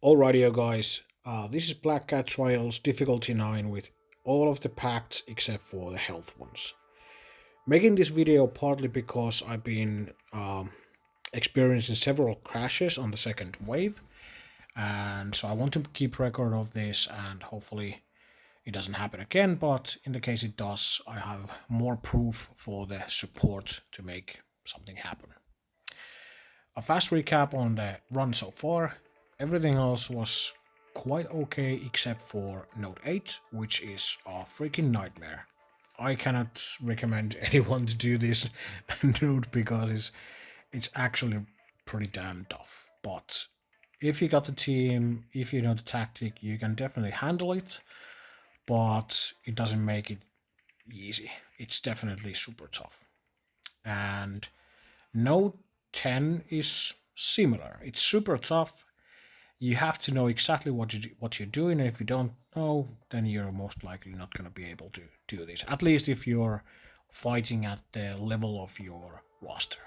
Alrighty, guys. This is Black Cat Trials difficulty 9 with all of the pacts except for the health ones. Making this video partly because I've been experiencing several crashes on the second wave, and so I want to keep record of this and hopefully it doesn't happen again, but in the case it does, I have more proof for the support to make something happen. A fast recap on the run so far. Everything else was quite okay except for Note 8, which is a freaking nightmare. I cannot recommend anyone to do this node because it's actually pretty damn tough. But if you got the team, if you know the tactic, you can definitely handle it, but it doesn't make it easy. It's definitely super tough. And Note 10 is similar. It's super tough. You have to know exactly what you're doing, and if you don't know, then you're most likely not going to be able to do this. At least if you're fighting at the level of your roster.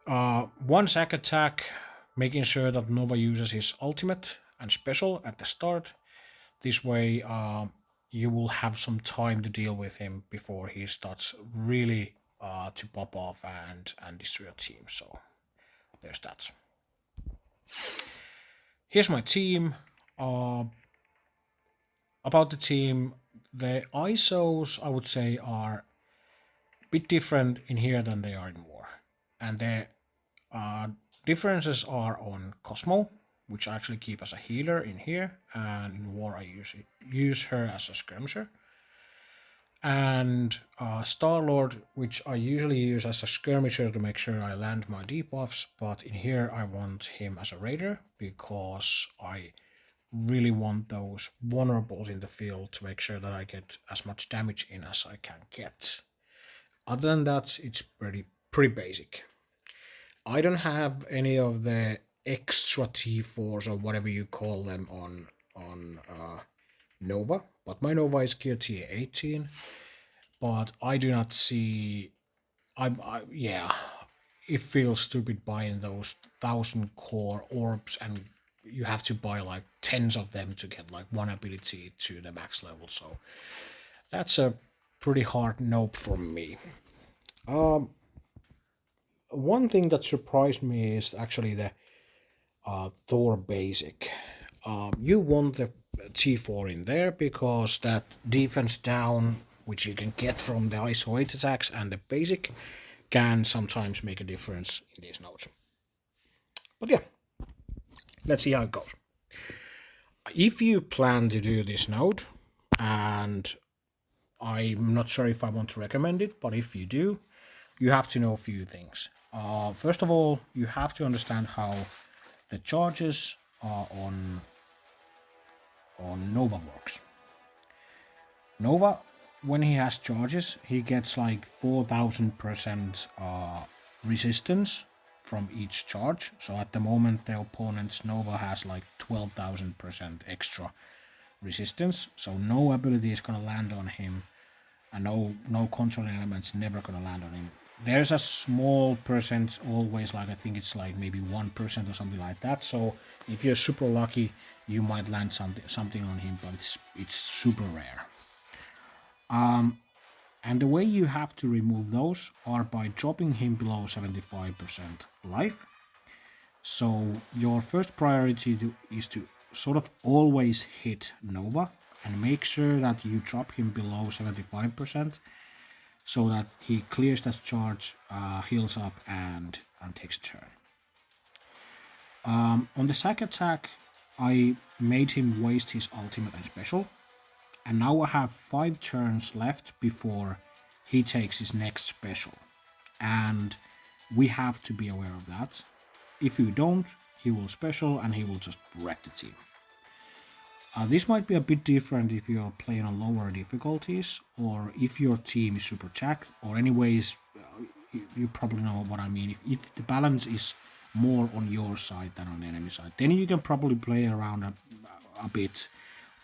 One sack attack, making sure that Nova uses his ultimate and special at the start. This way, you will have some time to deal with him before he starts really to pop off and destroy a team. So there's that. Here's my team. About the team, the ISOs I would say are a bit different in here than they are in War, and the differences are on Cosmo, which I actually keep as a healer in here, and in War I use her as a skirmisher, and Star-Lord, which I usually use as a skirmisher to make sure I land my debuffs, but in here I want him as a raider because I really want those vulnerables in the field to make sure that I get as much damage in as I can get. Other than that, it's pretty basic. I don't have any of the extra T4s or whatever you call them on Nova, but my Nova is gear tier 18. But I do not see. Yeah, it feels stupid buying those 1,000 core orbs, and you have to buy like tens of them to get like one ability to the max level. So that's a pretty hard nope from me. One thing that surprised me is actually the Thor basic. You want the T4 in there because that defense down, which you can get from the ISO 8 attacks and the basic, can sometimes make a difference in these nodes. But yeah, let's see how it goes. If you plan to do this node, and I'm not sure if I want to recommend it, but if you do, you have to know a few things. First of all, you have to understand how the charges on Nova works. Nova, when he has charges, he gets like 4,000% resistance from each charge. So at the moment, the opponent's Nova has like 12,000% extra resistance. So no ability is gonna land on him, and no controlling elements never gonna land on him. There's a small percent always, like I think it's like maybe 1% or something like that. So if you're super lucky, you might land something on him, but it's super rare. And the way you have to remove those are by dropping him below 75% life. So your first priority is to sort of always hit Nova and make sure that you drop him below 75% so that he clears that charge, heals up, and takes a turn. On the sack attack, I made him waste his ultimate and special, and now I have 5 turns left before he takes his next special, and we have to be aware of that. If you don't, he will special and he will just wreck the team. This might be a bit different if you're playing on lower difficulties, or if your team is super jack, or anyways, you probably know what I mean. If the balance is more on your side than on the enemy side, then you can probably play around a bit.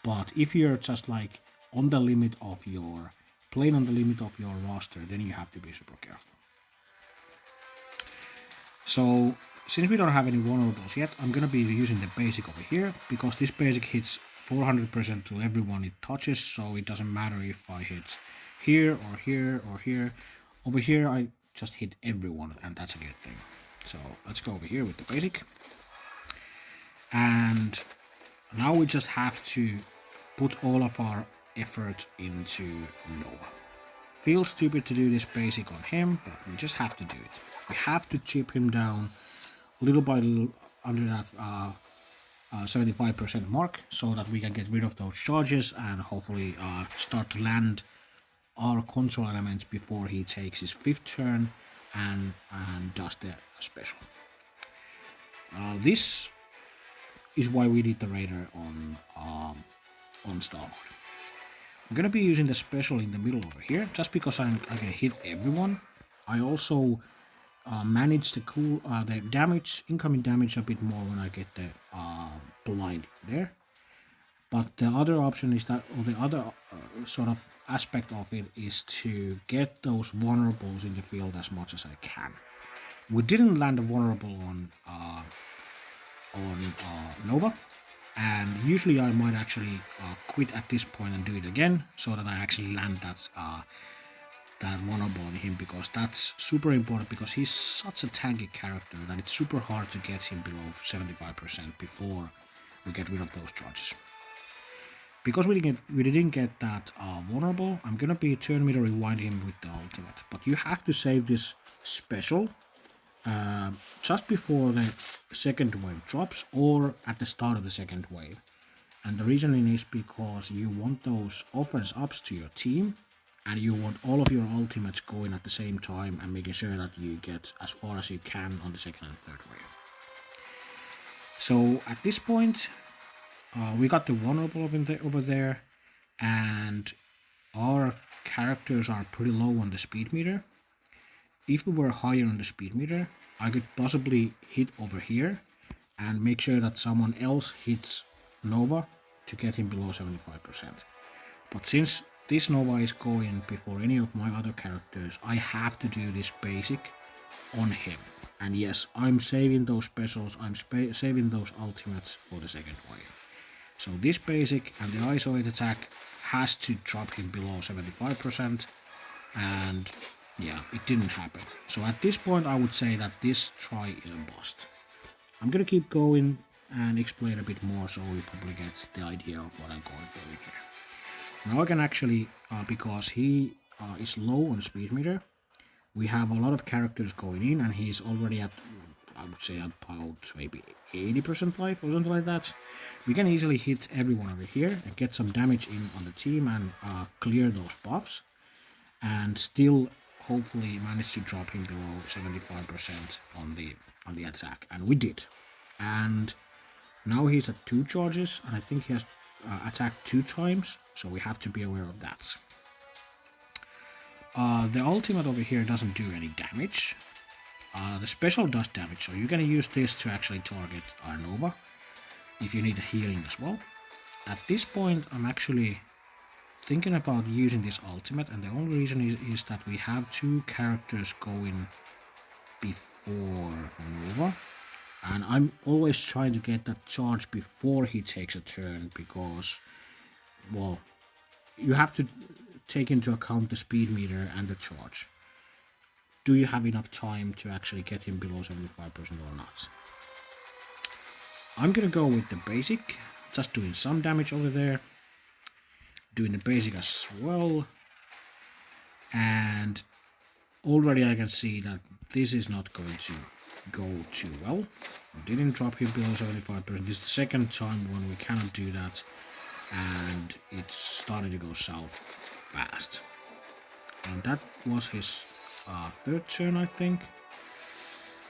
But if you're just like on the limit of your playing on the limit of your roster, then you have to be super careful. So since we don't have any vulnerables yet, I'm gonna be using the basic over here, because this basic hits 400% to everyone it touches, so it doesn't matter if I hit here or here or here. Over here I just hit everyone, and that's a good thing. So let's go over here with the basic. And now we just have to put all of our effort into Nova. Feels stupid to do this basic on him, but we just have to do it. We have to chip him down little by little under that 75% mark, so that we can get rid of those charges and hopefully start to land our control elements before he takes his 5th turn and does the special. This is why we did the Raider on Starboard. I'm gonna be using the special in the middle over here, just because I can hit everyone. I also manage the damage, incoming damage a bit more when I get the blind there. But the other option is that, or the other sort of aspect of it, is to get those vulnerables in the field as much as I can. We didn't land a vulnerable on Nova, and usually I might actually quit at this point and do it again, so that I actually land that vulnerable on him, because that's super important, because he's such a tanky character that it's super hard to get him below 75% before we get rid of those charges. Because we didn't get that vulnerable, I'm gonna be turn meter rewinding him with the ultimate. But you have to save this special just before the second wave drops, or at the start of the second wave. And the reasoning is because you want those offense ups to your team, and you want all of your ultimates going at the same time and making sure that you get as far as you can on the second and third wave. So at this point, we got the vulnerable over there, and our characters are pretty low on the speed meter. If we were higher on the speed meter, I could possibly hit over here and make sure that someone else hits Nova to get him below 75%. But since this Nova is going before any of my other characters, I have to do this basic on him. And yes, I'm saving those specials, I'm saving those ultimates for the second wave. So this basic and the isolate attack has to drop him below 75%, and yeah, it didn't happen. So at this point I would say that this try is a bust. I'm gonna keep going and explain a bit more, so we probably get the idea of what I'm going for here. Now I can actually, because he is low on speed meter, we have a lot of characters going in, and he's already at, I would say, about maybe 80% life or something like that. We can easily hit everyone over here and get some damage in on the team and clear those buffs, and still hopefully manage to drop him below 75% on the attack, and we did. And now he's at 2 charges, and I think he has attacked 2 times, so we have to be aware of that. The ultimate over here doesn't do any damage. The special does damage, so you're gonna use this to actually target our Nova if you need a healing as well. At this point, I'm actually thinking about using this ultimate, and the only reason is that we have 2 characters going before Nova, and I'm always trying to get that charge before he takes a turn, because, well, you have to take into account the speed meter and the charge. Do you have enough time to actually get him below 75% or not? I'm gonna go with the basic, just doing some damage over there, doing the basic as well, and already I can see that this is not going to go too well. We didn't drop him below 75%. This is the second time when we cannot do that, and it's starting to go south fast. And that was his 3rd turn, I think.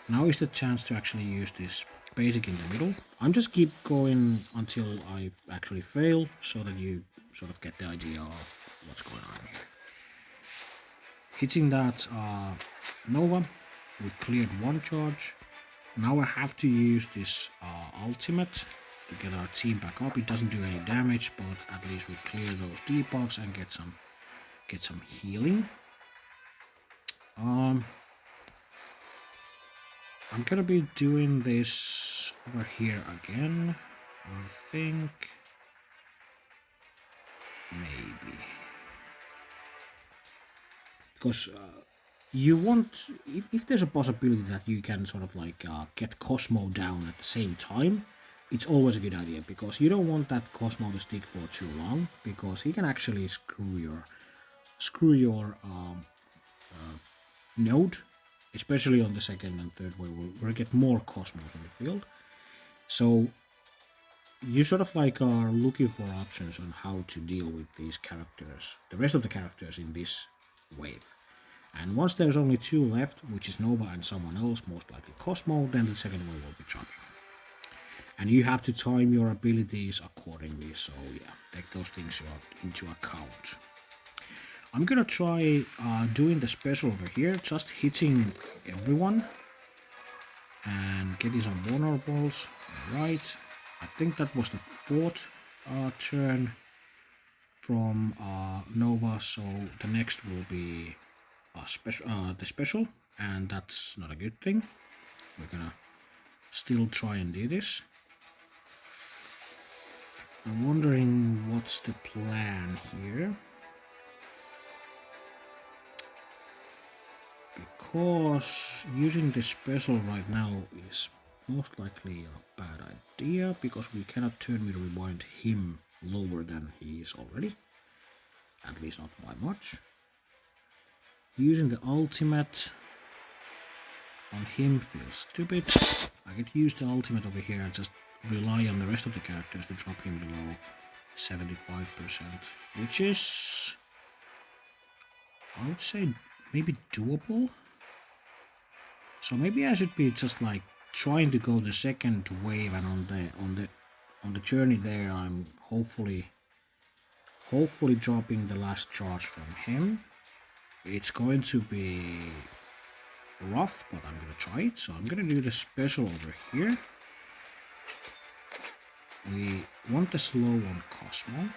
Now is the chance to actually use this basic in the middle. I'm just keep going until I actually fail, so that you sort of get the idea of what's going on here. Hitting that Nova, we cleared 1 charge. Now I have to use this ultimate to get our team back up. It doesn't do any damage, but at least we clear those debuffs and get some healing. I'm gonna be doing this over here again. I think maybe because you want if there's a possibility that you can sort of like get Cosmo down at the same time, it's always a good idea because you don't want that Cosmo to stick for too long because he can actually screw your node, especially on the second and third wave where you get more Cosmos in the field. So you sort of like are looking for options on how to deal with these characters, the rest of the characters in this wave. And once there's only two left, which is Nova and someone else, most likely Cosmo, then the second wave will be jumping. And you have to time your abilities accordingly, so yeah, take those things into account. I'm gonna try doing the special over here, just hitting everyone and getting some vulnerables. Alright, I think that was the fourth turn from Nova, so the next will be the special, and that's not a good thing. We're gonna still try and do this. I'm wondering what's the plan here. Because using the special right now is most likely a bad idea because we cannot turn me to rewind him lower than he is already. At least not by much. Using the ultimate on him feels stupid. I could use the ultimate over here and just rely on the rest of the characters to drop him below 75%, which is, I would say, maybe doable. So maybe I should be just like trying to go the second wave, and on the journey there I'm hopefully dropping the last charge from him. It's going to be rough, but I'm gonna try it. So I'm gonna do the special over here. We want the slow on Cosmo.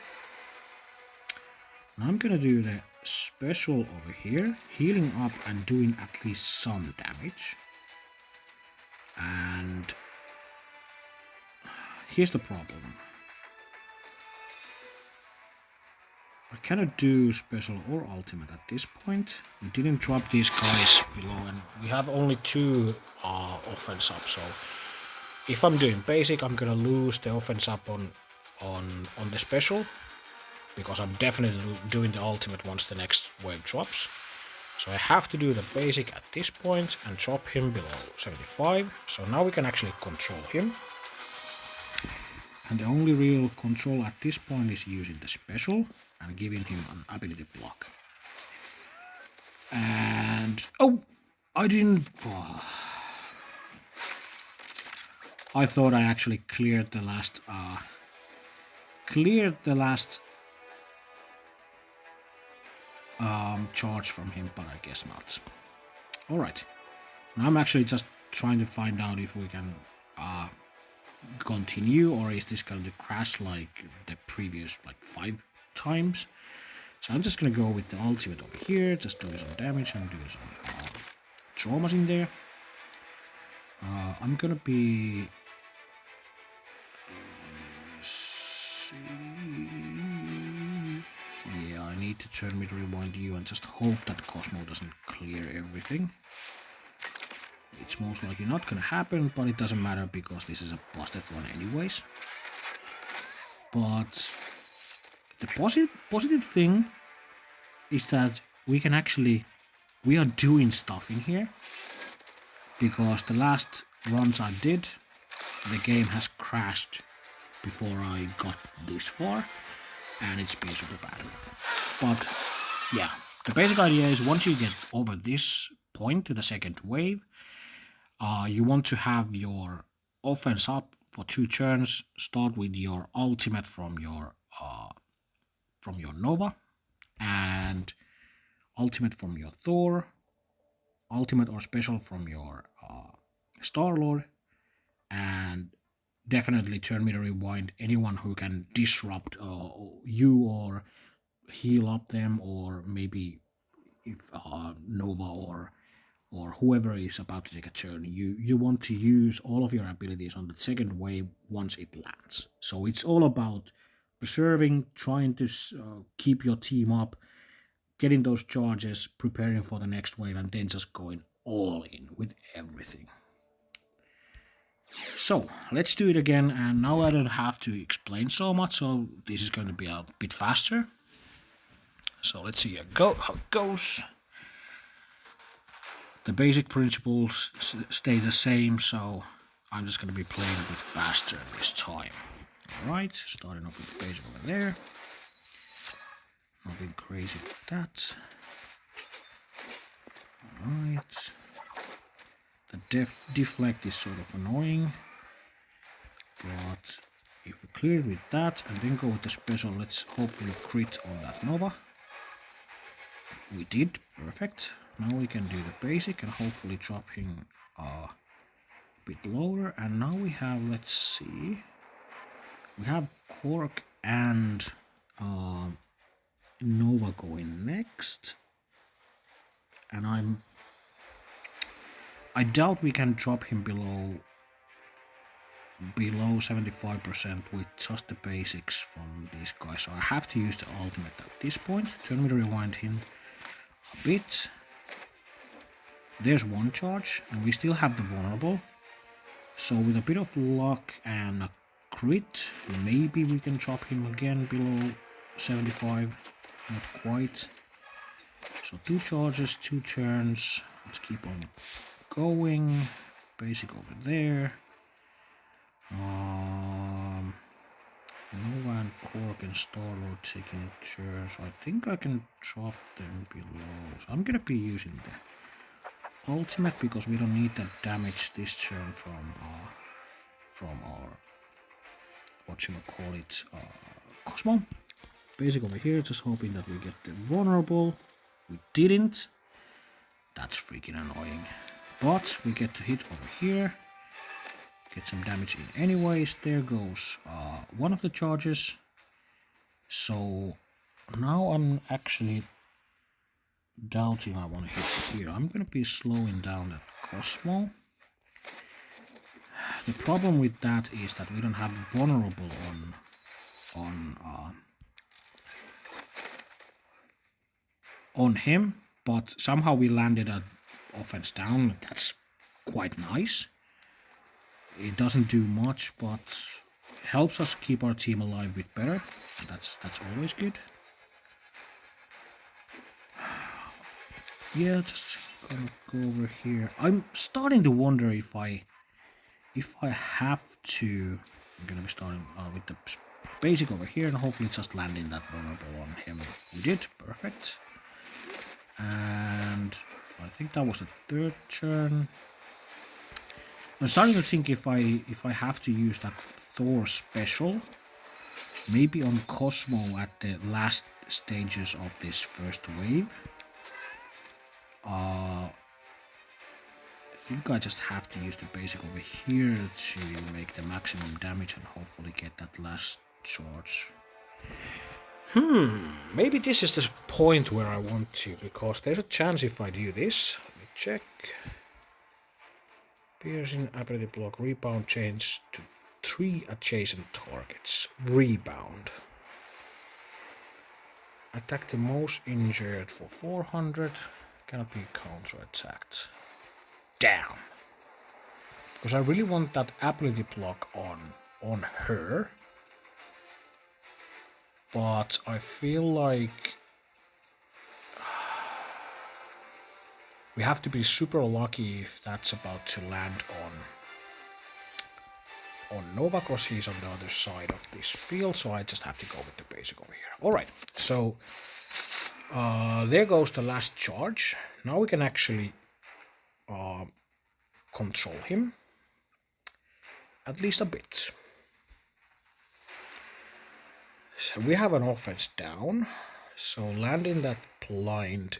Now I'm gonna do the special over here, healing up and doing at least some damage. And here's the problem. I cannot do special or ultimate at this point. We didn't drop these guys below, and we have only two offense up, so if I'm doing basic, I'm gonna lose the offense up on the special, because I'm definitely doing the ultimate once the next wave drops. So I have to do the basic at this point and drop him below 75. So now we can actually control him. And the only real control at this point is using the special and giving him an ability block. And oh, I didn't. Oh, I thought I actually cleared the last charge from him, but I guess not. Alright, now I'm actually just trying to find out if we can continue, or is this going to crash like the previous like 5 times. So I'm just gonna go with the ultimate over here, just doing some damage and doing some traumas in there. I'm gonna be yeah, I need to turn me to rewind you and just hope that Cosmo doesn't clear everything. It's most likely not gonna happen, but it doesn't matter because this is a busted one anyways. But the positive thing is that we are doing stuff in here, because the last runs I did, the game has crashed before I got this far, and it's been super bad. But yeah, the basic idea is once you get over this point to the second wave, you want to have your offense up for 2 turns. Start with your ultimate from your Nova, and ultimate from your Thor, ultimate or special from your Star-Lord, and definitely turn me to rewind anyone who can disrupt you or heal up them, or maybe if Nova or whoever is about to take a turn, you want to use all of your abilities on the second wave once it lands. So it's all about preserving, trying to keep your team up, getting those charges, preparing for the next wave, and then just going all in with everything. So let's do it again, and now I don't have to explain so much, so this is going to be a bit faster. So let's see how it goes. The basic principles stay the same, so I'm just going to be playing a bit faster this time. Alright, starting off with the basic over there. Nothing crazy with that. Alright. The deflect is sort of annoying, but if we clear it with that and then go with the special, let's hopefully crit on that Nova. We did, perfect. Now we can do the basic and hopefully drop him a bit lower. And now we have, let's see, we have Cork and Nova going next. And I doubt we can drop him below 75% with just the basics from these guys. So I have to use the ultimate at this point. So let me rewind him a bit. There's one charge, and we still have the vulnerable. So with a bit of luck and a crit, maybe we can drop him again below 75. Not quite. So 2 charges, 2 turns. Let's keep on going. Basic over there. Nova and Cork and Star-Lord taking turns. I think I can drop them below. So I'm gonna be using the ultimate because we don't need that damage this turn from our Cosmo. Basic over here, just hoping that we get the vulnerable. We didn't. That's freaking annoying. But we get to hit over here. Get some damage in anyways. There goes one of the charges. So now I'm actually doubting I want to hit here. I'm going to be slowing down that Cosmo. The problem with that is that we don't have vulnerable on him, but somehow we landed an offense down. That's quite nice. It doesn't do much, but helps us keep our team alive a bit better. That's always good. Yeah, just gonna go over here. I'm starting to wonder if I have to. I'm gonna be starting with the basic over here and hopefully just landing that vulnerable on him. We did, perfect. And I think that was the 3rd turn. I'm starting to think if I have to use that Thor special, maybe on Cosmo at the last stages of this first wave. I think I just have to use the basic over here to make the maximum damage and hopefully get that last charge. Maybe this is the point where I want to, because there's a chance if I do this. Let me check. Piercing ability block, rebound change to 3 adjacent targets. Rebound. Attack the most injured for 400. Cannot be counter-attacked. Damn. Because I really want that ability block on her. But I feel like we have to be super lucky if that's about to land on Nova, because he's on the other side of this field, so I just have to go with the basic over here. Alright, so there goes the last charge. Now we can actually control him. At least a bit. So we have an offense down, so landing that blind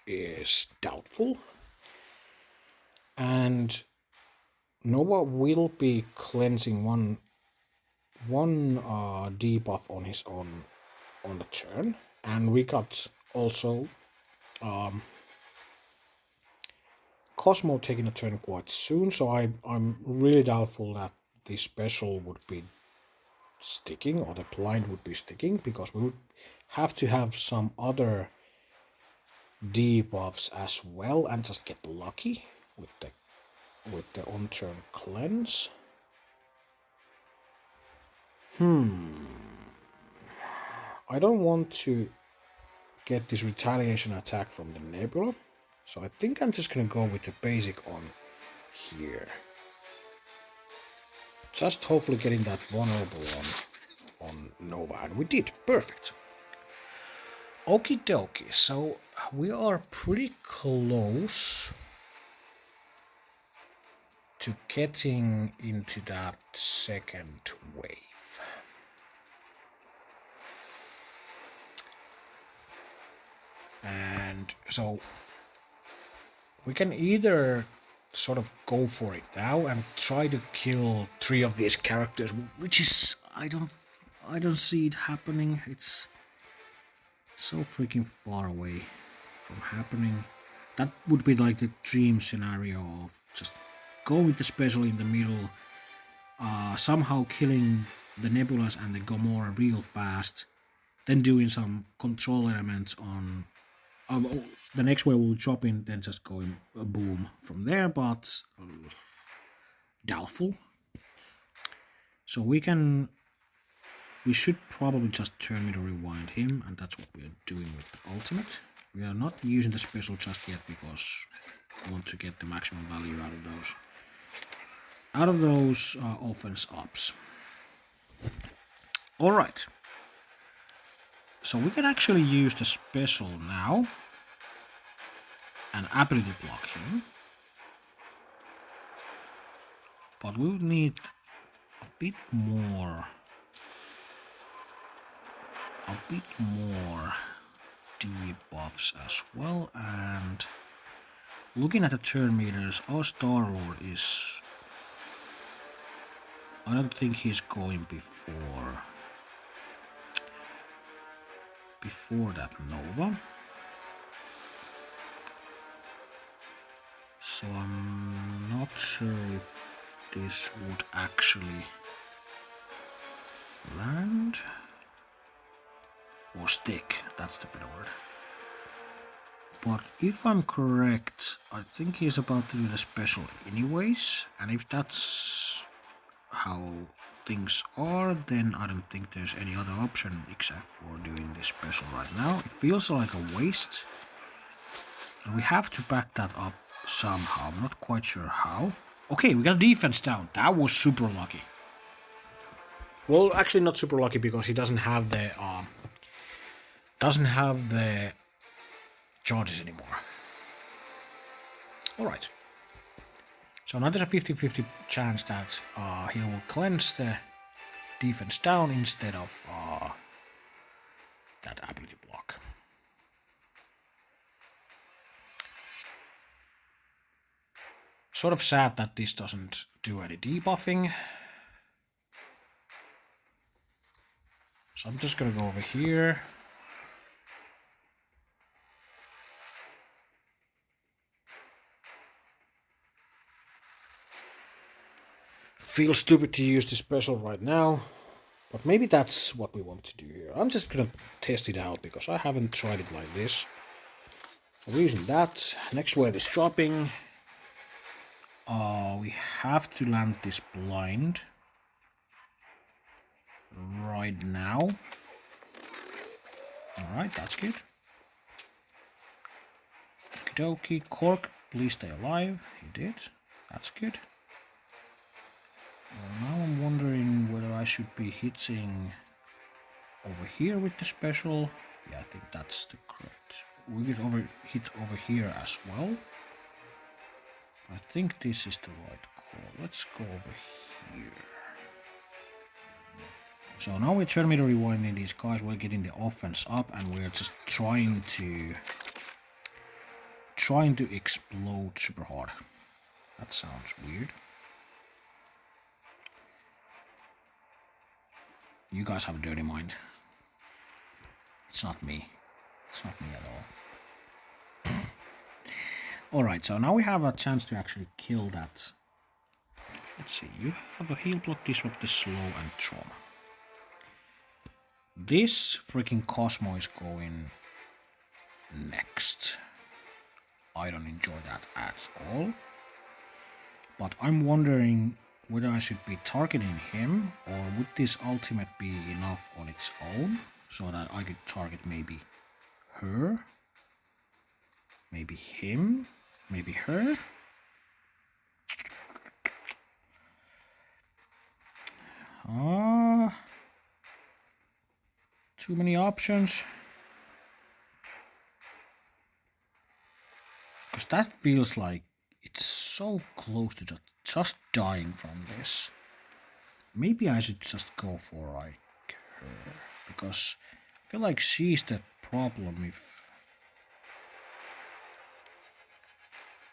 is doubtful. And Nova will be cleansing one debuff on his own on the turn, and we got also Cosmo taking a turn quite soon, so I'm really doubtful that this special would be sticking, or the blind would be sticking, because we would have to have some other debuffs as well and just get lucky with the on-turn cleanse. I don't want to get this retaliation attack from the Nebula, so I think I'm just gonna go with the basic on here. Just hopefully getting that vulnerable on Nova, and we did. Perfect. Okie dokie, so we are pretty close to getting into that second wave. And so we can either sort of go for it now and try to kill 3 of these characters, which is I don't see it happening. It's so freaking far away from happening. That would be like the dream scenario of just going with the special in the middle, somehow killing the Nebulas and the Gamora real fast, then doing some control elements on the next wave will drop in, then just going boom from there, but doubtful. So we should probably just turn me to rewind him, and that's what we are doing with the ultimate. We are not using the special just yet because we want to get the maximum value out of those offense ups. Alright. So we can actually use the special now and ability block him. But we would need a bit more debuffs as well, and looking at the turn meters, our Star-Lord is... I don't think he's going before that Nova. So I'm not sure if this would actually land or stick, that's the better word. But if I'm correct, I think he's about to do the special anyways, and if that's how things are, then I don't think there's any other option except for doing this special right now. It feels like a waste, and we have to back that up somehow. I'm not quite sure how. Okay, we got defense down. That was super lucky. Well, actually not super lucky because he doesn't have the charges anymore. Alright. So now there's a 50-50 chance that he will cleanse the defense down instead of that ability block. Sort of sad that this doesn't do any debuffing. So I'm just gonna go over here. Feels stupid to use the special right now, but maybe that's what we want to do here. I'm just gonna test it out because I haven't tried it like this. We're using that. Next wave is dropping. We have to land this blind right now. Alright, that's good. Okie dokie. Cork, please stay alive. He did. That's good. Now I'm wondering whether I should be hitting over here with the special. Yeah, I think that's the correct. We get hit over here as well. I think this is the right call. Let's go over here. So now we're turn meter rewinding these guys. We're getting the offense up, and we're just trying to explode super hard. That sounds weird. You guys have a dirty mind. It's not me. It's not me at all. Alright, so now we have a chance to actually kill that. Let's see, you have a heal block, disrupt the slow and trauma. This freaking Cosmo is going next. I don't enjoy that at all. But I'm wondering whether I should be targeting him, or would this ultimate be enough on its own so that I could target maybe her, maybe him, maybe her. Too many options. Because that feels like it's so close to just dying from this. Maybe I should just go for like her, because I feel like she's the problem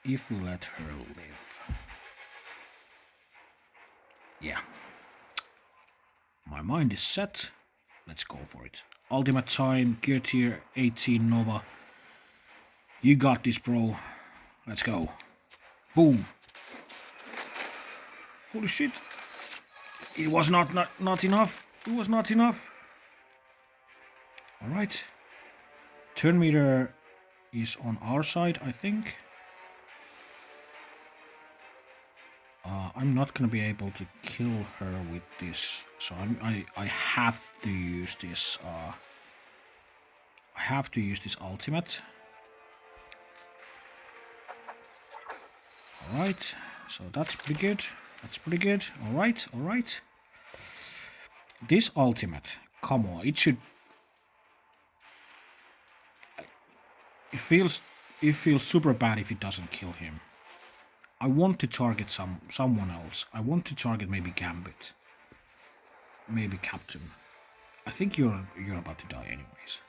if we let her live. Yeah. My mind is set. Let's go for it. Ultimate time, gear tier 18 Nova. You got this, bro. Let's go. Boom. Holy shit. It was not enough. It was not enough. Alright. Turn meter is on our side, I think. I'm not gonna be able to kill her with this, so I have to use this. I have to use this ultimate. All right, so that's pretty good. That's pretty good. All right, all right. This ultimate, come on, it should. It feels super bad if it doesn't kill him. I want to target someone else. I want to target maybe Gambit. Maybe Captain. I think you're about to die anyways.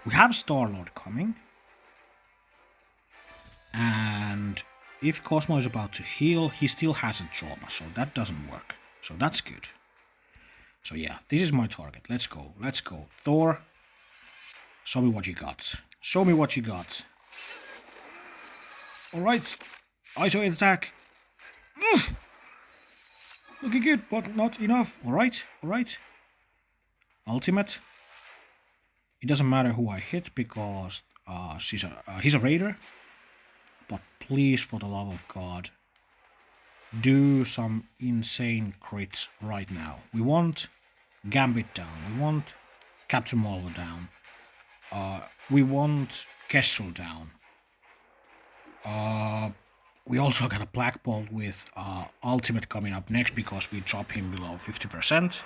We have Star-Lord coming. And if Cosmo is about to heal, he still has a trauma, so that doesn't work. So that's good. So yeah, this is my target. Let's go. Let's go. Thor, show me what you got. Show me what you got. Alright. ISO attack. Looking good, but not enough. Alright. Alright. Ultimate. It doesn't matter who I hit because he's a raider. But please, for the love of God, do some insane crits right now. We want Gambit down. We want Captain Marvel down. We want Kestrel down. We also got a Black Bolt with Ultimate coming up next because we drop him below 50%.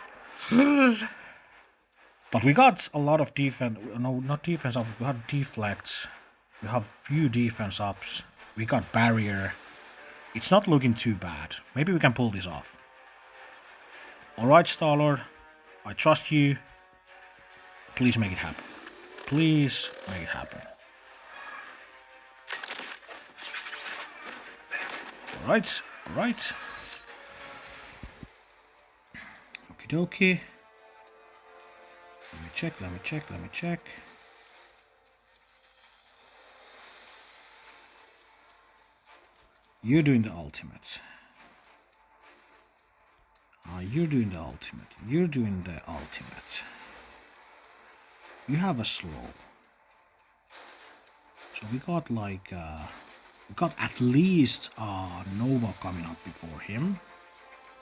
But we got a lot of defense. No, not defense up. We have deflects. We have few defense ups. We got barrier. It's not looking too bad. Maybe we can pull this off. Alright, Star-Lord. I trust you. Please make it happen. Please make it happen. Alright, alright. Okie dokie. Let me check. You're doing the ultimate. You're doing the ultimate. You're doing the ultimate. You have a slow. So we got like we got at least Nova coming up before him.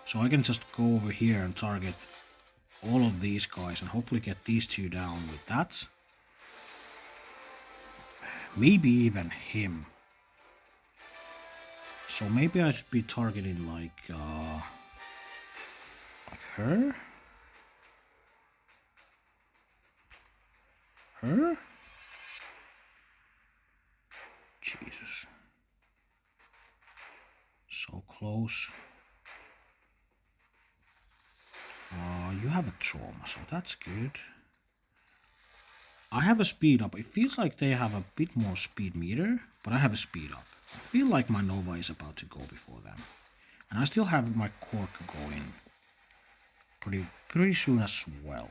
So I can just go over here and target all of these guys and hopefully get these two down with that. Maybe even him. So maybe I should be targeting like her? Her? Jesus. So close. You have a trauma, so that's good. I have a speed up. It feels like they have a bit more speed meter, but I have a speed up. I feel like my Nova is about to go before them. And I still have my Cork going pretty soon as well.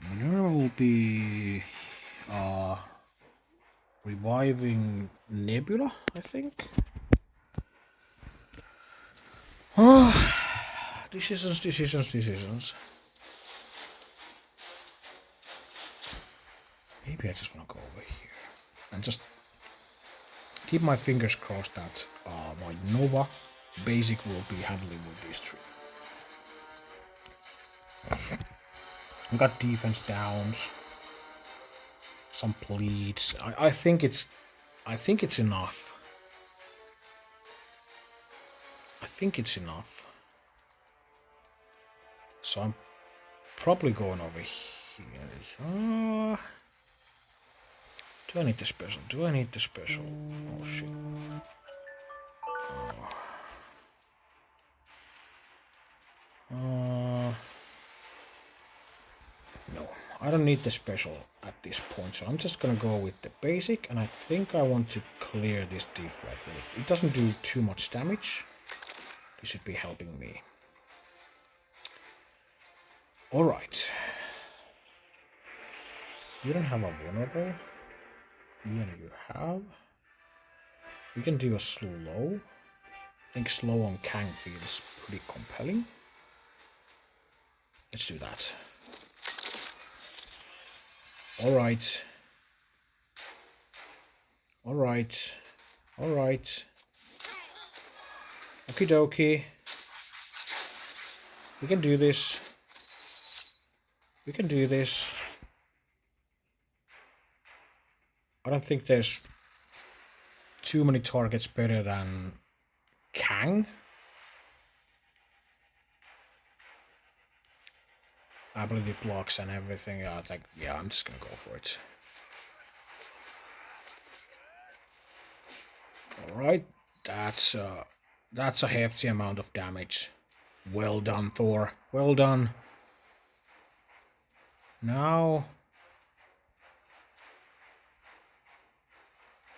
Minerva will be reviving Nebula, I think. Decisions. Maybe I just want to go over here and just keep my fingers crossed that my Nova basic will be handling with these three. We got defense downs, some pleats. I think it's enough. I think it's enough. So I'm probably going over here. Do I need the special? Oh shit. No, I don't need the special at this point, so I'm just gonna go with the basic, and I think I want to clear this deflag. It doesn't do too much damage. This should be helping me. Alright. You don't have a vulnerable. Even if you have. We can do a slow. I think slow on Kang feels pretty compelling. Let's do that. Alright. Okie dokie. We can do this. I don't think there's too many targets better than Kang. Ability blocks and everything. I'm just gonna go for it. Alright, that's a hefty amount of damage. Well done, Thor. Well done. Now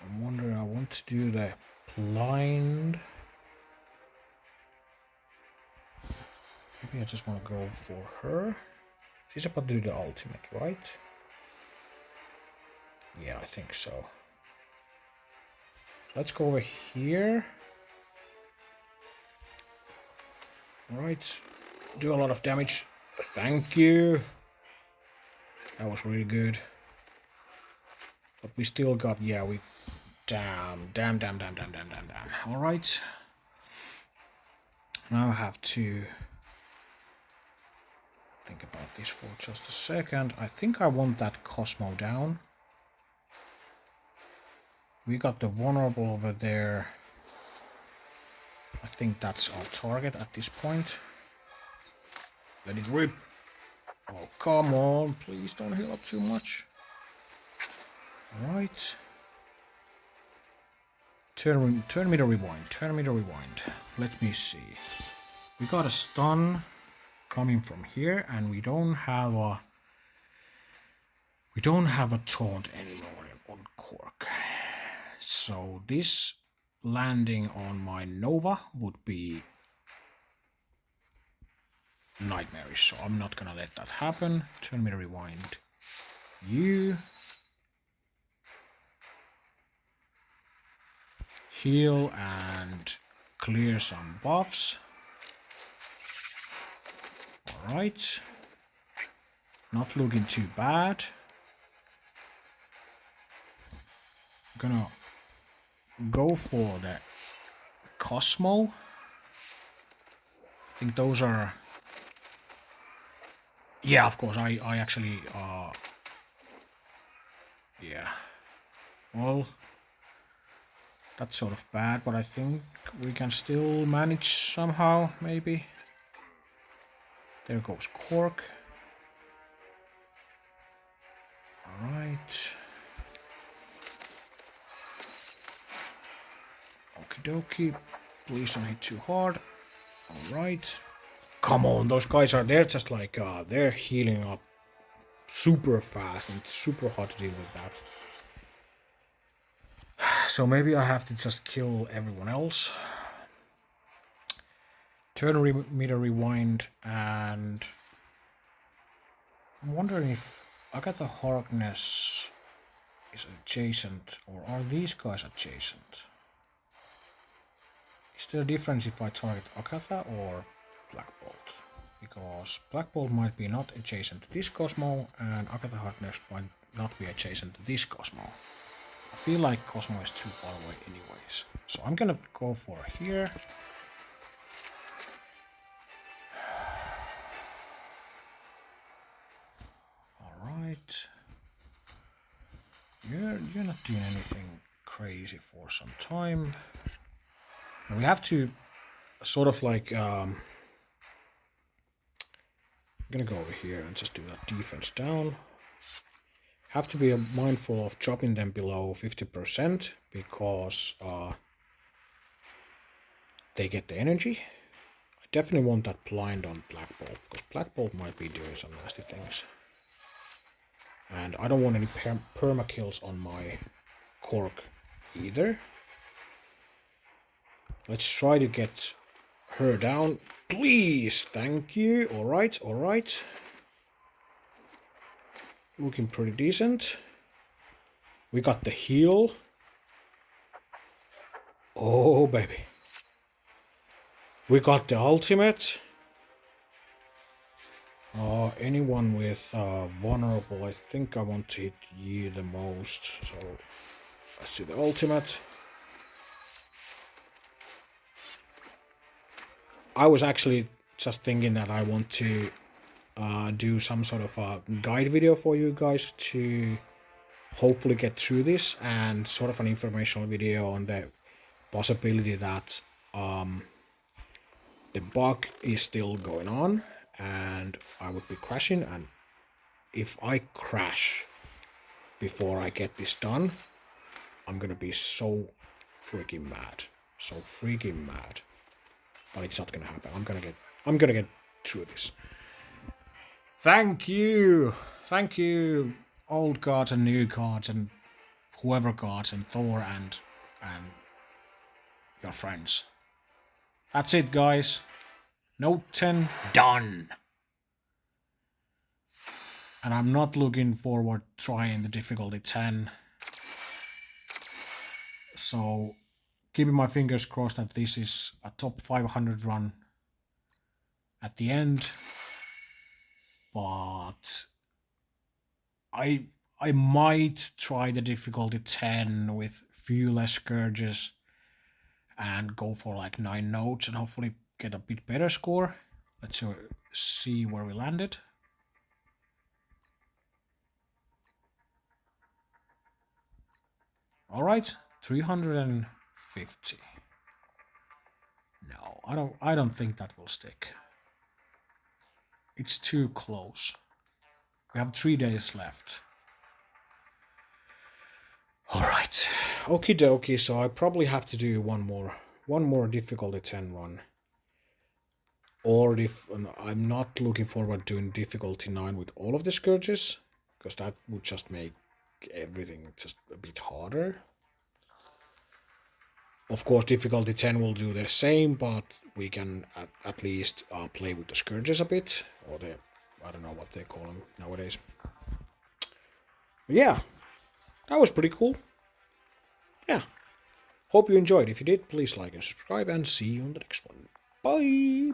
I'm wondering, I want to do the blind. Maybe I just want to go for her. She's about to do the ultimate, right? Yeah, I think so. Let's go over here. Alright. Do a lot of damage. Thank you. That was really good. But we still got, damn. Alright. Now I have to think about this for just a second. I think I want that Cosmo down. We got the vulnerable over there. I think that's our target at this point. Let it rip. Oh, come on. Please don't heal up too much. Alright. Turn me to rewind. Let me see. We got a stun coming from here, and we don't have a taunt anymore on Cork. So this landing on my Nova would be nightmarish, so I'm not gonna let that happen. Turn me to rewind. You heal and clear some buffs. Alright. Not looking too bad. I'm gonna go for the Cosmo. I think those are... Yeah, of course, I actually... yeah. Well... That's sort of bad, but I think we can still manage somehow, maybe. There goes Cork. Alright. Okie dokie. Please don't hit too hard. Alright. Come on, those guys are there just like, they're healing up super fast and it's super hard to deal with that. So maybe I have to just kill everyone else. Turn meter rewind and I'm wondering if Agatha Harkness is adjacent, or are these guys adjacent? Is there a difference if I target Agatha or Black Bolt? Because Black Bolt might be not adjacent to this Cosmo, and Agatha Harkness might not be adjacent to this Cosmo. I feel like Cosmo is too far away anyways. So I'm gonna go for here. Alright. You're not doing anything crazy for some time. And we have to sort of like I'm gonna go over here and just do that defense down. Have to be mindful of dropping them below 50% because they get the energy. I definitely want that blind on Black Bolt because Black Bolt might be doing some nasty things. And I don't want any perma kills on my Cork either. Let's try to get her down. Please, thank you. Alright, alright. Looking pretty decent. We got the heal. Oh, baby. We got the ultimate. Anyone with vulnerable, I think I want to hit you the most. So, let's do the ultimate. I was actually just thinking that I want to do some sort of a guide video for you guys to hopefully get through this, and sort of an informational video on the possibility that the bug is still going on and I would be crashing, and if I crash before I get this done, I'm gonna be so freaking mad. So freaking mad. But it's not gonna happen. I'm gonna get through this. Thank you, old gods and new gods and whoever gods and Thor and your friends. That's it, guys. Note 10 done. And I'm not looking forward trying the difficulty 10. So keeping my fingers crossed that this is a top 500 run at the end. But I might try the difficulty 10 with few less scourges and go for like 9 notes and hopefully get a bit better score. Let's see where we landed. Alright, 350. No, I don't think that will stick. It's too close. We have 3 days left. Alright, okie dokie, so I probably have to do one more difficulty 10 run. Or if I'm not looking forward to doing difficulty 9 with all of the scourges, because that would just make everything just a bit harder. Of course, difficulty 10 will do the same, but we can at least play with the scourges a bit, or I don't know what they call them nowadays. But yeah, that was pretty cool. Yeah, hope you enjoyed. If you did, please like and subscribe, and see you on the next one. Bye!